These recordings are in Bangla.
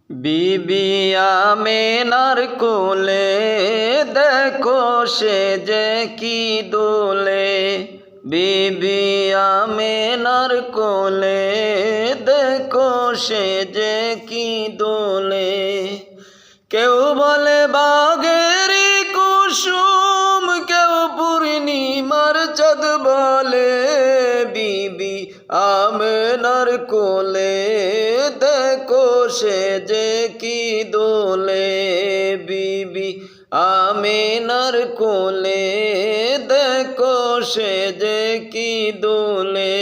বিবি আমেনার কোলে দেখো সে যে কি দোলে। বিবি আমেনার কোলে দেখো সে যে কি দোলে। কেউ বলে বাঘেরি কুসুম, কেউ পূর্ণিমার চাঁদ বলে। বিবি আমেনার কোলে দেখো সে যে কি দোলে। বিবি আমেনার কোলে দেখো সে যে কি দোলে।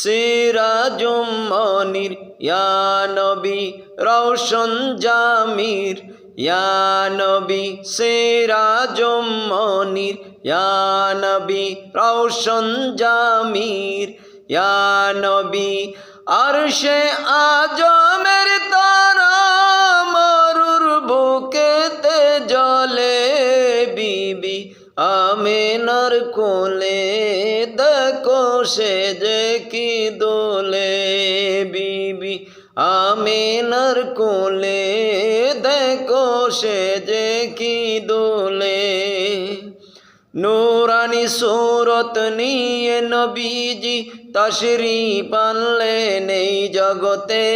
সিরাজুম মনির ইয়া নবী রওশন জামির, ইয়া নবী সিরাজুম মনির, ইয়া নবী রওশন জামির, ইয়া নবী আরশে আজমের তারা মরুর বুকেতে জ্বলে। বিবি আমেনার কোলে দেখো সে যে কি দোলে। বিবি আমেনার কোলে দেখো সে যে কি দোলে। নূরানি সুরত নিয়ে নবীজি তশরিফ আনলেন এই জগতে,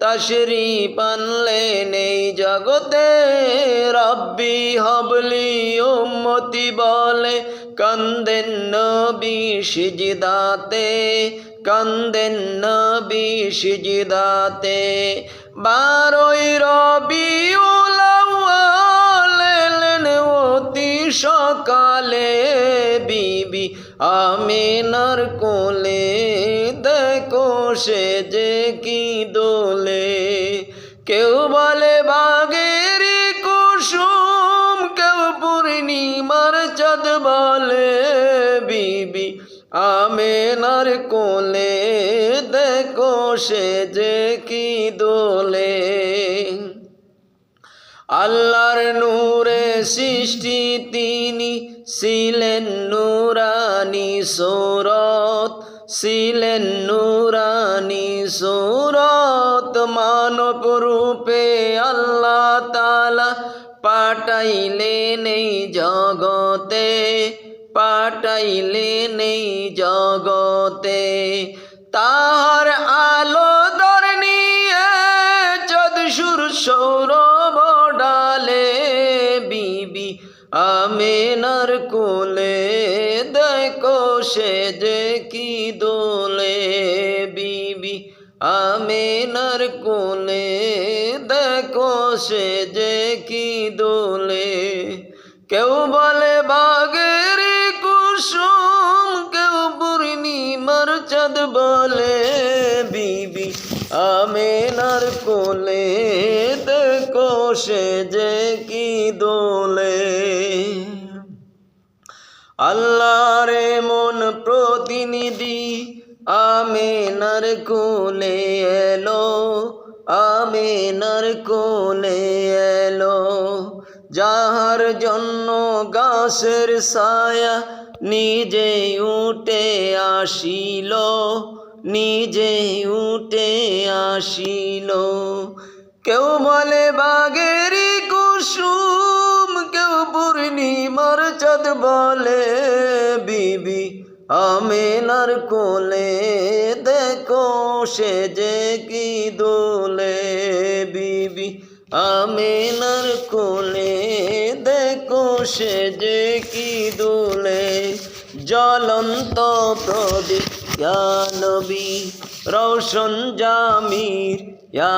তশরিফ আনলেন এই জগতে। রব্বি হাবলি উম্মতি বলে কান্দেন নবী সিজদাতে, কান্দেন নবী সিজদাতে। 12ই রবিউল আউয়াল এলেন অতি সকালে। বিবি আমেনার কোলে দেখো সে যে কি দোলে। কেউ বলে বাঘেরি কুসুম, কেউ পূর্ণিমার চাঁদ বলে। বিবি আমেনার কোলে দেখো সে যে কি দোলে। আল্লাহর নূরে সৃষ্টি তিনি, ছিলেন নূরানি সুরত, ছিলেন নূরানি সুরত। মানব রূপে আল্লাহ তাআলা পাঠাইলেন এই জগতে, পাঠাইলেন এই জগতে। তাহার আলো দর নিয়ে চাঁদ সূর্য সৌরভ ডালে। বিবি আমেনার কোলে দেখো সে যে কি দোলে। বিবি আমেনার কোলে দেখো সে যে কি দোলে। কেউ বলে বাঘেরি কুসুম, কেউ পূর্ণিমার চাঁদ বলে। বিবি আমেনার কোলে দেখো সে যে কি দোলে। আল্লাহর মন প্রতিনিধি আমেনার কোলে এলো, আমেনার কোলে এলো। যাহার জন্য গাছের ছায়া নিজে উঠে আসিল, নিজে উঠে আসিল। কেউ বলে বাঘেরি কুসুম, কেউ পূর্ণিমার চাঁদ বলে। বিবি আমেনার কোলে দেখো সে যে কি দোলে। বিবি আমেনার কোলে দেখো সে যে কি দোলে। জ্বলন্ত প্রদীপ ইয়া নবী রওশন জামির, ইয়া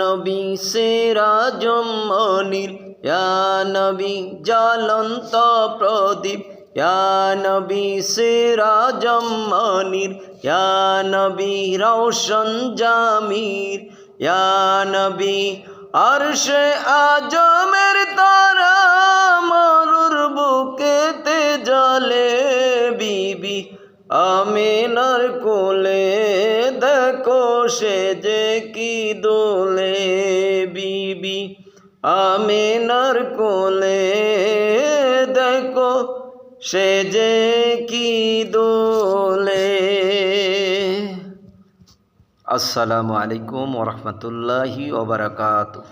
নবী সিরাজুম মনির, ইয়া নবী জ্বলন্ত প্রদীপ, ইয়া নবী সিরাজুম মনির, ইয়া নবী রওশন জামির, ইয়া নবী আরশে আজমের তারা মরুর বুকেতে জ্বলে। বিবি আমেনার কোলে দেখো সে যে কি দোলে। বিবি আমেনার কোলে দেখো সে যে কি দোলে। আসসালামু আলাইকুম ওয়া রাহমাতুল্লাহি ওয়া বারাকাতুহু।